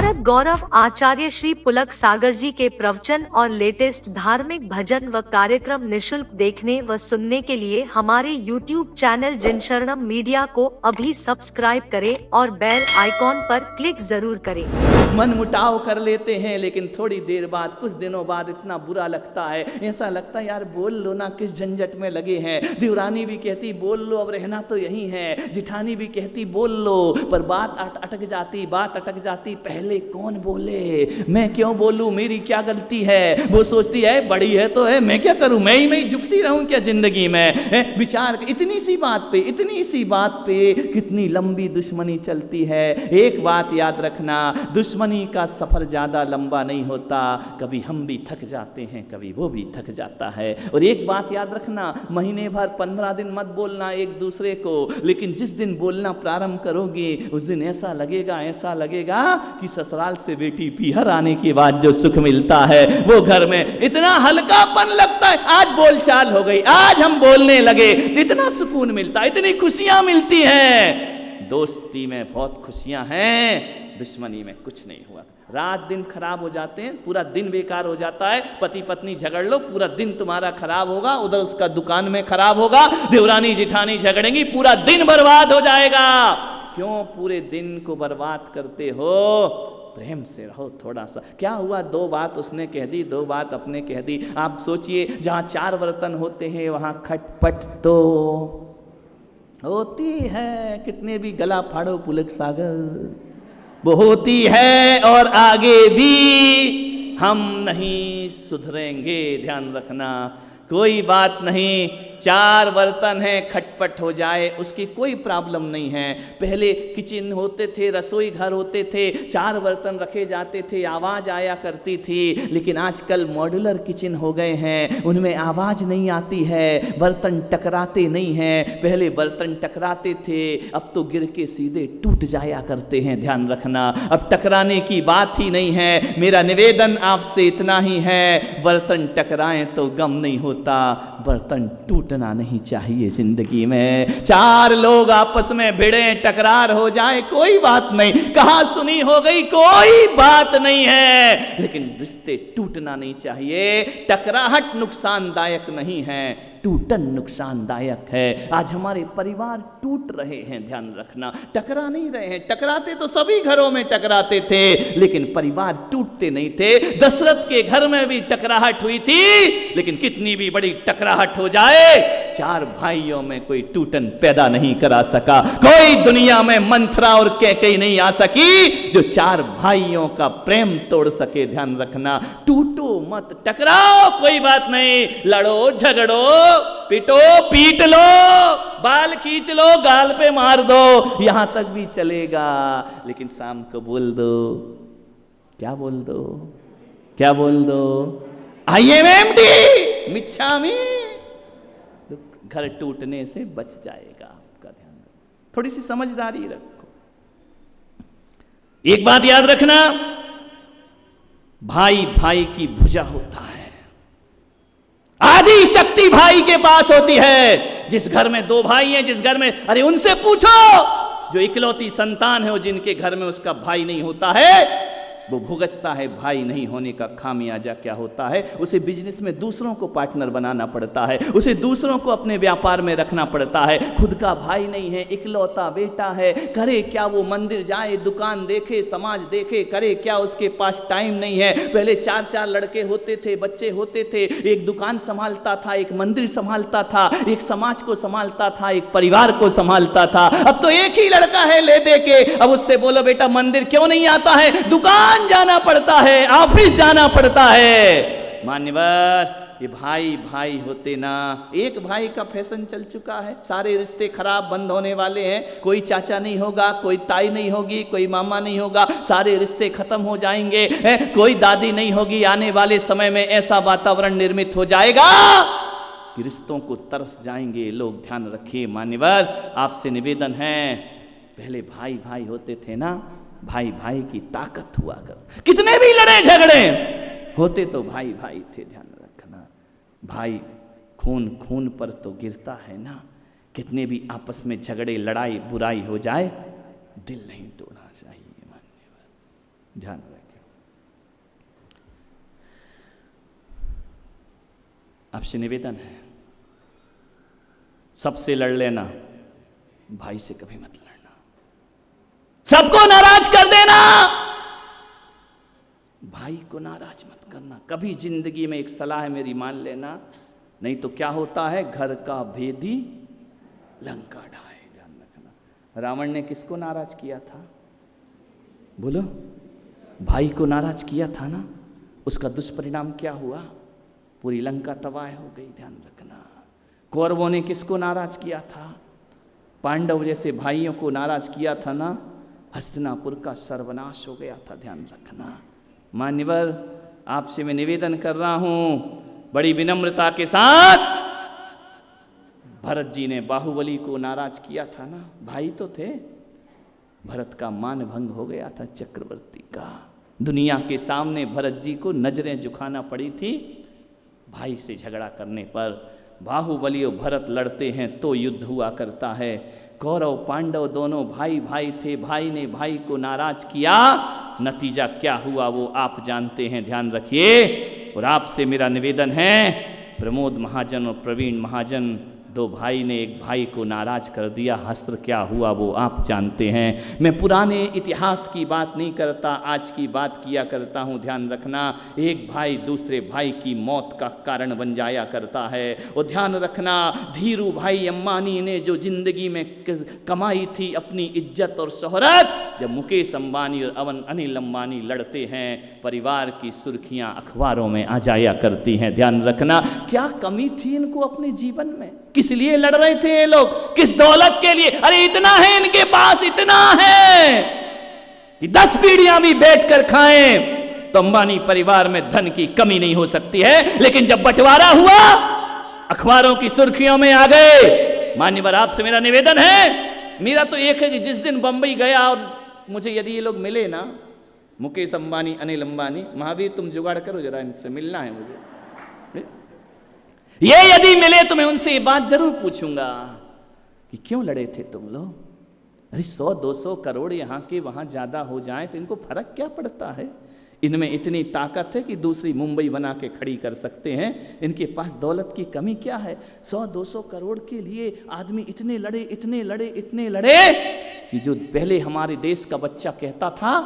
साधक गौरव आचार्य श्री पुलक सागर जी के प्रवचन और लेटेस्ट धार्मिक भजन व कार्यक्रम निशुल्क देखने व सुनने के लिए हमारे YouTube चैनल जिन शरणम मीडिया को अभी सब्सक्राइब करें और बेल आइकॉन पर क्लिक जरूर करें। मन मुटाव कर लेते हैं, लेकिन थोड़ी देर बाद, कुछ दिनों बाद इतना बुरा लगता है, ऐसा लगता है यार बोल लो ना, किस झंझट में लगे हैं। देवरानी भी कहती बोल लो, अब रहना तो यही है। जिठानी भी कहती बोल लो, पर बात अटक जाती। पहले कौन बोले, मैं क्यों बोलूं, मेरी क्या गलती है। वो सोचती है बड़ी है तो है, मैं क्या करूं, मैं ही झुकती रहूं क्या जिंदगी में। विचार इतनी सी बात पे कितनी लंबी दुश्मनी चलती है। एक बात याद रखना, दुश्मनी का सफर ज्यादा लंबा नहीं होता। कभी हम भी थक जाते हैं, कभी वो भी थक जाता है। और एक बात याद रखना, महीने भर 15 दिन मत बोलना एक दूसरे को, लेकिन जिस दिन बोलना प्रारंभ करोगे उस दिन ऐसा लगेगा कि ससुराल से बेटी पीहर आने के बाद जो सुख मिलता है वो घर में इतना हल्कापन लगता है। आज बोलचाल हो गई, आज हम बोलने लगे, इतना सुकून मिलता है, इतनी खुशियां मिलती हैं। दोस्ती में बहुत खुशियां हैं, दुश्मनी में कुछ नहीं हुआ। रात दिन खराब हो जाते हैं, पूरा दिन बेकार हो जाता है। पति पत्नी झगड़ लो, पूरा दिन तुम्हारा खराब होगा, उधर उसका दुकान में खराब होगा, देवरानी जिठानी झगड़ेंगी, पूरा दिन बर्बाद हो जाएगा। क्यों पूरे दिन को बर्बाद करते हो? प्रेम से रहो थोड़ा सा। क्या हुआ, 2 बात उसने कह दी, 2 बात अपने कह दी। आप सोचिए, जहां 4 बर्तन होते हैं वहां खटपट तो होती है। कितने भी गला फाड़ो पुलक सागर, वो होती है, और आगे भी हम नहीं सुधरेंगे। ध्यान रखना, कोई बात नहीं। 4 बर्तन हैं, खटपट हो जाए उसकी कोई प्रॉब्लम नहीं है। पहले किचन होते थे, रसोई घर होते थे, 4 बर्तन रखे जाते थे, आवाज़ आया करती थी। लेकिन आजकल मॉड्यूलर किचन हो गए हैं, उनमें आवाज़ नहीं आती है, बर्तन टकराते नहीं हैं। पहले बर्तन टकराते थे, अब तो गिर के सीधे टूट जाया करते हैं। ध्यान रखना, अब टकराने की बात ही नहीं है। मेरा निवेदन आपसे इतना ही है, बर्तन टकराएं तो गम नहीं होता, बर्तन टूटना नहीं चाहिए जिंदगी में। 4 लोग आपस में भिड़े, टकरार हो जाए, कोई बात नहीं, कहा सुनी हो गई, कोई बात नहीं है, लेकिन रिश्ते टूटना नहीं चाहिए। टकराहट नुकसानदायक नहीं है, टूटन नुकसानदायक है। आज हमारे परिवार टूट रहे हैं, ध्यान रखना, टकरा नहीं रहे हैं। टकराते तो सभी घरों में टकराते थे, लेकिन परिवार टूटते नहीं थे। दशरथ के घर में भी टकराहट हुई थी, लेकिन कितनी भी बड़ी टकराहट हो जाए, 4 भाइयों में कोई टूटन पैदा नहीं करा सका। कोई दुनिया में मंथरा और कैकेयी नहीं आ सकी जो 4 भाइयों का प्रेम तोड़ सके। ध्यान रखना, टूटो मत, टकराओ, कोई बात नहीं, लड़ो झगड़ो, पिटो पीट लो, बाल खींच लो, गाल पे मार दो, यहां तक भी चलेगा। लेकिन शाम को बोल दो, क्या बोल दो, आई एम एम्प्टी, मिच्छामी, घर टूटने से बच जाएगा। आपका ध्यान रखो, थोड़ी सी समझदारी रखो। एक बात याद रखना, भाई भाई की भुजा होता है, आदि शक्ति भाई के पास होती है। जिस घर में 2 भाई हैं, जिस घर में, अरे उनसे पूछो, जो इकलौती संतान है, वो जिनके घर में उसका भाई नहीं होता है, वो भुगतता है भाई नहीं होने का खामियाजा क्या होता है। उसे बिजनेस में दूसरों को पार्टनर बनाना पड़ता है, उसे दूसरों को अपने व्यापार में रखना पड़ता है। खुद का भाई नहीं है, इकलौता बेटा है, करे क्या वो? मंदिर जाए, दुकान देखे, समाज देखे, करे क्या? उसके पास टाइम नहीं है। पहले 4-4 लड़के होते थे, बच्चे होते थे, एक दुकान संभालता था, एक मंदिर संभालता था, एक समाज को संभालता था, एक परिवार को संभालता था। अब तो एक ही लड़का है ले दे के, अब उससे बोलो बेटा मंदिर क्यों नहीं आता है? दुकान जाना पड़ता है, ऑफिस जाना पड़ता है। मान्यवर, ये भाई भाई होते ना, एक भाई का फैशन चल चुका है, सारे रिश्ते खराब बंद होने वाले हैं। कोई चाचा नहीं होगा, कोई ताई नहीं होगी, कोई मामा नहीं होगा, सारे रिश्ते खत्म हो जाएंगे। कोई दादी नहीं होगी। आने वाले समय में ऐसा वातावरण निर्मित हो जाएगा कि रिश्तों को तरस जाएंगे लोग। ध्यान रखिए मान्यवर, आपसे निवेदन है, पहले भाई भाई होते थे ना, भाई भाई की ताकत हुआ कर। कितने भी लड़े झगड़े होते तो भाई भाई थे। ध्यान रखना, भाई खून खून पर तो गिरता है ना। कितने भी आपस में झगड़े, लड़ाई, बुराई हो जाए, दिल नहीं तोड़ना चाहिए। ध्यान रखें। आपसे निवेदन है, सबसे लड़ लेना, भाई से कभी मत लड़ना। सबको नाराज कर देना, भाई को नाराज मत करना। कभी जिंदगी में एक सलाह है मेरी, मान लेना, नहीं तो क्या होता है, घर का भेदी लंका ढाए। ध्यान रखना। रावण ने किसको नाराज किया था? बोलो, भाई को नाराज किया था ना। उसका दुष्परिणाम क्या हुआ? पूरी लंका तबाह हो गई। ध्यान रखना। कौरवों ने किसको नाराज किया था? पांडव जैसे भाइयों को नाराज किया था ना। हस्तिनापुर का सर्वनाश हो गया था। ध्यान रखना। मान्यवर, आपसे मैं निवेदन कर रहा हूं बड़ी विनम्रता के साथ, भरत जी ने बाहुबली को नाराज किया था ना, भाई तो थे। भरत का मान भंग हो गया था, चक्रवर्ती का। दुनिया के सामने भरत जी को नजरें झुकाना पड़ी थी भाई से झगड़ा करने पर। बाहुबली और भरत लड़ते हैं तो युद्ध हुआ करता है। कौरव पांडव दोनों भाई भाई थे, भाई ने भाई को नाराज किया, नतीजा क्या हुआ वो आप जानते हैं। ध्यान रखिए। और आपसे मेरा निवेदन है, प्रमोद महाजन और प्रवीण महाजन, दो भाई ने एक भाई को नाराज कर दिया, हस्त्र क्या हुआ वो आप जानते हैं। मैं पुराने इतिहास की बात नहीं करता, आज की बात किया करता हूँ। ध्यान रखना, एक भाई दूसरे भाई की मौत का कारण बन जाया करता है। और ध्यान रखना, धीरू भाई अंबानी ने जो जिंदगी में कमाई थी अपनी इज्जत और शोहरत, जब मुकेश अंबानी और अनिल अंबानी लड़ते हैं, परिवार की सुर्खियां अखबारों में आ जाया करती हैं। ध्यान रखना, क्या कमी थी इनको अपने जीवन में? किस लिए लड़ रहे थे ये लोग? किस दौलत के लिए? अरे इतना है इनके पास, इतना है कि 10 पीढ़ियां भी बैठकर खाएं तो अंबानी परिवार में धन की कमी नहीं हो सकती है। लेकिन जब बंटवारा हुआ, अखबारों की सुर्खियों में आ गए। मान्यवर, आपसे मेरा निवेदन है, मेरा तो एक है कि जिस दिन बंबई गया और मुझे यदि ये लोग मिले ना, मुकेश अंबानी, अनिल अंबानी, महावीर तुम जुगाड़ करो जरा, इनसे मिलना है मुझे। ये यदि मिले तो मैं उनसे ये बात जरूर पूछूंगा कि क्यों लड़े थे तुम लोग? अरे 100-200 करोड़ यहाँ के वहाँ ज्यादा हो जाए तो इनको फर्क क्या पड़ता है? इनमें इतनी ताकत है कि दूसरी मुंबई बना के खड़ी कर सकते हैं। इनके पास दौलत की कमी क्या है? 100-200 करोड़ के लिए आदमी इतने लड़े, इतने लड़े, इतने लड़े कि जो पहले हमारे देश का बच्चा कहता था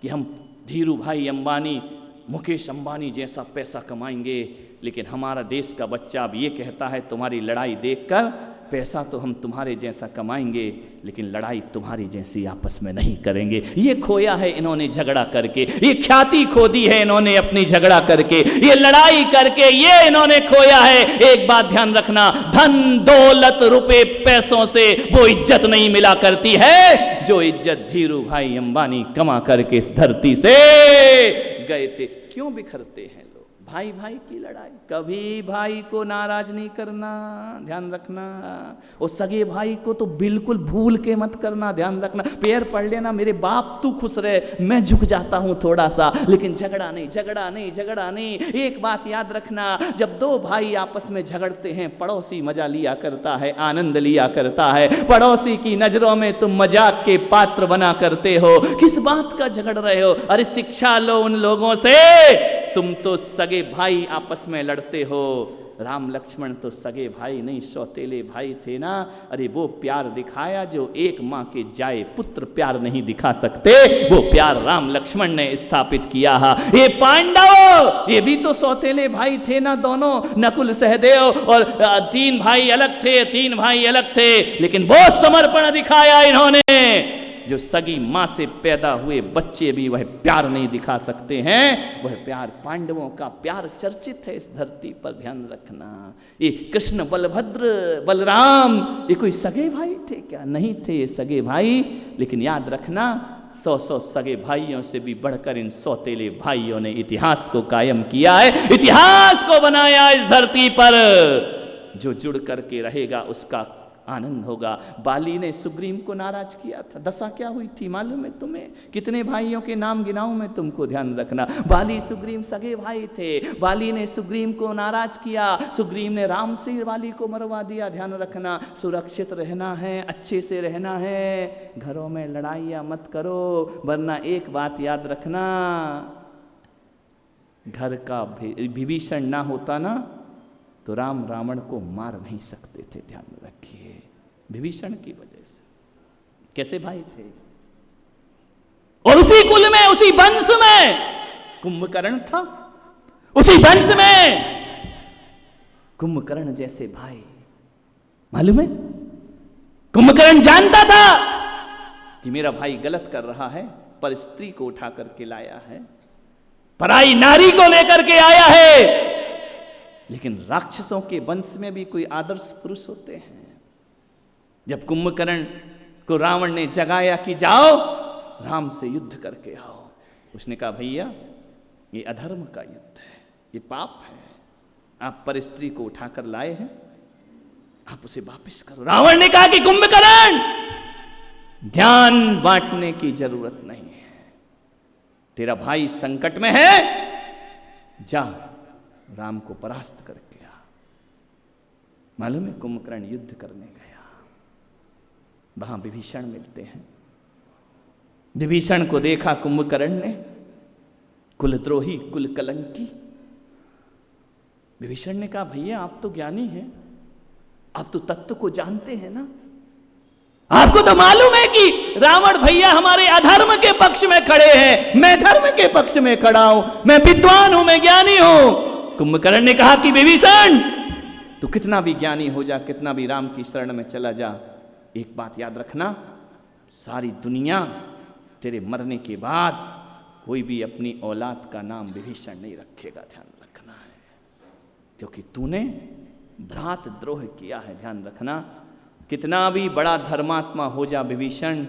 कि हम धीरू भाई अंबानी, मुकेश अंबानी जैसा पैसा कमाएंगे, लेकिन हमारा देश का बच्चा अब ये कहता है तुम्हारी लड़ाई देखकर, पैसा तो हम तुम्हारे जैसा कमाएंगे लेकिन लड़ाई तुम्हारी जैसी आपस में नहीं करेंगे। ये खोया है इन्होंने झगड़ा करके, ये ख्याति खो दी है इन्होंने अपनी झगड़ा करके, ये लड़ाई करके ये इन्होंने खोया है। एक बात ध्यान रखना, धन दौलत रुपए पैसों से वो इज्जत नहीं मिला करती है जो इज्जत धीरू भाई अंबानी कमा करके इस धरती से गए थे। क्यों बिखरते हैं लोग? भाई भाई की लड़ाई, कभी भाई को नाराज नहीं करना। ध्यान रखना। और सगे भाई को तो बिल्कुल भूल के मत करना। ध्यान रखना, पैर पड़ लेना, मेरे बाप तू खुश रहे, मैं झुक जाता हूं थोड़ा सा, लेकिन झगड़ा नहीं, झगड़ा नहीं, झगड़ा नहीं। एक बात याद रखना, जब दो भाई आपस में झगड़ते हैं, पड़ोसी मजा लिया करता है, आनंद लिया करता है। पड़ोसी की नजरों में तुम मजाक के पात्र बना करते हो। किस बात का झगड़ रहे हो? अरे शिक्षा लो उन लोगों से। तुम तो सगे भाई आपस में लड़ते हो। राम लक्ष्मण तो सगे भाई नहीं, सौतेले भाई थे ना। अरे वो प्यार दिखाया जो एक माँ के जाए पुत्र प्यार नहीं दिखा सकते, वो प्यार राम लक्ष्मण ने स्थापित किया है। ये पांडव, ये भी तो सौतेले भाई थे ना दोनों, नकुल सहदेव, और 3 भाई अलग थे, 3 भाई अलग थे, लेकिन बहुत समर्पण दिखाया इन्होंने। जो सगी माँ से पैदा हुए बच्चे भी वह प्यार नहीं दिखा सकते हैं, वह प्यार पांडवों का प्यार चर्चित है इस धरती पर। ध्यान रखना, ये कृष्ण बलभद्र बलराम ये कोई सगे भाई थे क्या? नहीं थे ये सगे भाई। लेकिन याद रखना, 100 सगे भाइयों से भी बढ़कर इन सौतेले भाइयों ने इतिहास को कायम किया है, इतिहास को बनाया इस धरती पर। जो जुड़ करके रहेगा उसका आनंद होगा। बाली ने सुग्रीव को नाराज किया था, दशा क्या हुई थी मालूम है तुम्हें? कितने भाइयों के नाम गिनाऊं मैं तुमको, ध्यान रखना। बाली सुग्रीव सगे भाई थे। बाली ने सुग्रीव को नाराज किया, सुग्रीव ने राम से बाली को मरवा दिया। ध्यान रखना, सुरक्षित रहना है, अच्छे से रहना है, घरों में लड़ाइयाँ मत करो, वरना एक बात याद रखना, घर का विभीषण ना होता ना तो राम रावण को मार नहीं सकते थे। ध्यान रखिए, विभीषण की वजह से। कैसे भाई थे? और उसी कुल में, उसी वंश में कुंभकर्ण था, उसी वंश में कुंभकर्ण जैसे भाई। मालूम है, कुंभकर्ण जानता था कि मेरा भाई गलत कर रहा है, पर स्त्री को उठा करके लाया है, पराई नारी को लेकर के आया है। लेकिन राक्षसों के वंश में भी कोई आदर्श पुरुष होते हैं। जब कुंभकर्ण को रावण ने जगाया कि जाओ राम से युद्ध करके आओ, उसने कहा भैया ये अधर्म का युद्ध है, ये पाप है, आप पर स्त्री को उठाकर लाए हैं, आप उसे वापस करो। रावण ने कहा कि कुंभकर्ण ज्ञान बांटने की जरूरत नहीं है, तेरा भाई संकट में है, जा राम को परास्त करके आ। मालूम है, कुंभकर्ण युद्ध करने गया, वहां विभीषण मिलते हैं। विभीषण को देखा कुंभकर्ण ने, कुलद्रोही, कुल कलंकी। विभीषण ने कहा भैया आप तो ज्ञानी हैं, आप तो तत्व को जानते हैं ना, आपको तो मालूम है कि रावण भैया हमारे अधर्म के पक्ष में खड़े हैं, मैं धर्म के पक्ष में खड़ा हूं, मैं विद्वान हूं, मैं ज्ञानी हूं। कुंभकर्ण ने कहा कि विभीषण तू कितना भी ज्ञानी हो जा, कितना भी राम की शरण में चला जा, एक बात याद रखना, सारी दुनिया तेरे मरने के बाद कोई भी अपनी औलाद का नाम विभीषण नहीं रखेगा। ध्यान रखना है, क्योंकि तूने भ्रात द्रोह किया है। ध्यान रखना, कितना भी बड़ा धर्मात्मा हो जा विभीषण,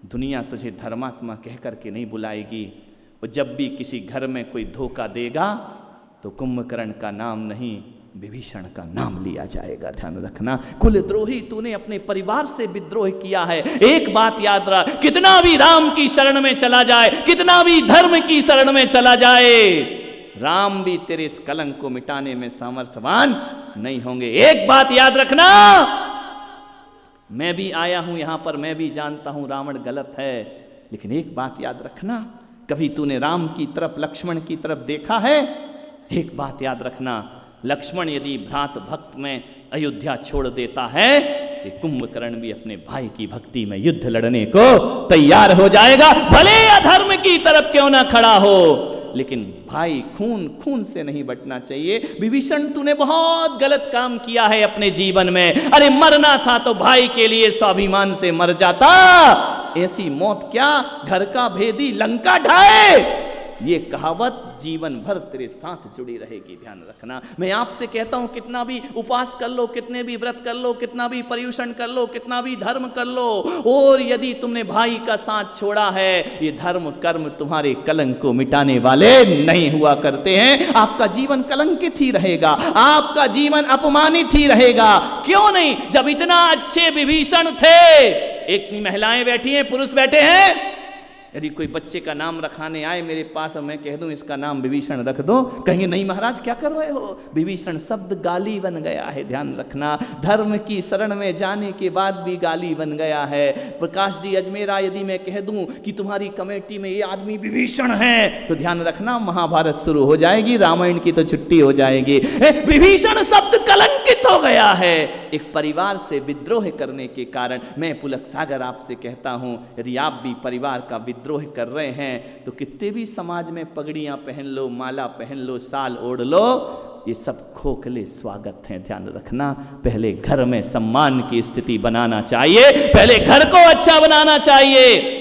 दुनिया तुझे धर्मात्मा कह करके नहीं बुलाएगी। और जब भी किसी घर में कोई धोखा देगा तो कुंभकर्ण का नाम नहीं, विभीषण का नाम लिया जाएगा। ध्यान रखना, कुलद्रोही, तूने अपने परिवार से विद्रोह किया है। एक बात याद रख, कितना भी राम की शरण में चला जाए, कितना भी धर्म की शरण में चला जाए, राम भी तेरे इस कलंक को मिटाने में सामर्थ्यवान नहीं होंगे। एक बात याद रखना, मैं भी आया हूं यहां पर, मैं भी जानता हूं रावण गलत है, लेकिन एक बात याद रखना, कभी तूने राम की तरफ, लक्ष्मण की तरफ देखा है? एक बात याद रखना, लक्ष्मण यदि भ्रात भक्त में अयोध्या छोड़ देता है तो कुंभकर्ण भी अपने भाई की भक्ति में युद्ध लड़ने को तैयार हो जाएगा, भले अधर्म की तरफ क्यों ना खड़ा हो, लेकिन भाई खून खून से नहीं बटना चाहिए। विभीषण तूने बहुत गलत काम किया है अपने जीवन में, अरे मरना था तो भाई के लिए स्वाभिमान से मर जाता, ऐसी मौत क्या घर का भेदी लंका ढाए, ये कहावत जीवन भर तेरे साथ जुड़ी रहेगी। ध्यान रखना, मैं आपसे कहता हूं कितना भी उपवास कर लो, कितने भी व्रत कर लो, कितना भी पर्युषण कर लो, कितना भी धर्म कर लो, और यदि तुमने भाई का साथ छोड़ा है, ये धर्म कर्म तुम्हारे कलंक को मिटाने वाले नहीं हुआ करते हैं। आपका जीवन कलंकित ही रहेगा, आपका जीवन अपमानित ही रहेगा। क्यों नहीं, जब इतना अच्छे विभीषण थे, एक महिलाएं बैठी हैं, पुरुष बैठे हैं, यदि कोई बच्चे का नाम रखाने आए मेरे पास और मैं कह दूं इसका नाम विभीषण रख दो, कहेंगे नहीं महाराज क्या कर रहे हो, विभीषण शब्द गाली बन गया है। ध्यान रखना, धर्म की शरण में जाने के बाद भी गाली बन गया है। प्रकाश जी अजमेरा यदि मैं कह दूं कि तुम्हारी कमेटी में ये आदमी विभीषण है, तो ध्यान रखना महाभारत शुरू हो जाएगी, रामायण की तो छुट्टी हो जाएगी। विभीषण शब्द कलंकित हो गया है एक परिवार से विद्रोह करने के कारण। मैं पुलक सागर आपसे कहता हूं, यदि आप भी परिवार का विद्रोह कर रहे हैं तो कितने भी समाज में पगड़ियां पहन लो, माला पहन लो, साल ओढ़ लो, ये सब खोखले स्वागत हैं। ध्यान रखना, पहले घर में सम्मान की स्थिति बनाना चाहिए, पहले घर को अच्छा बनाना चाहिए।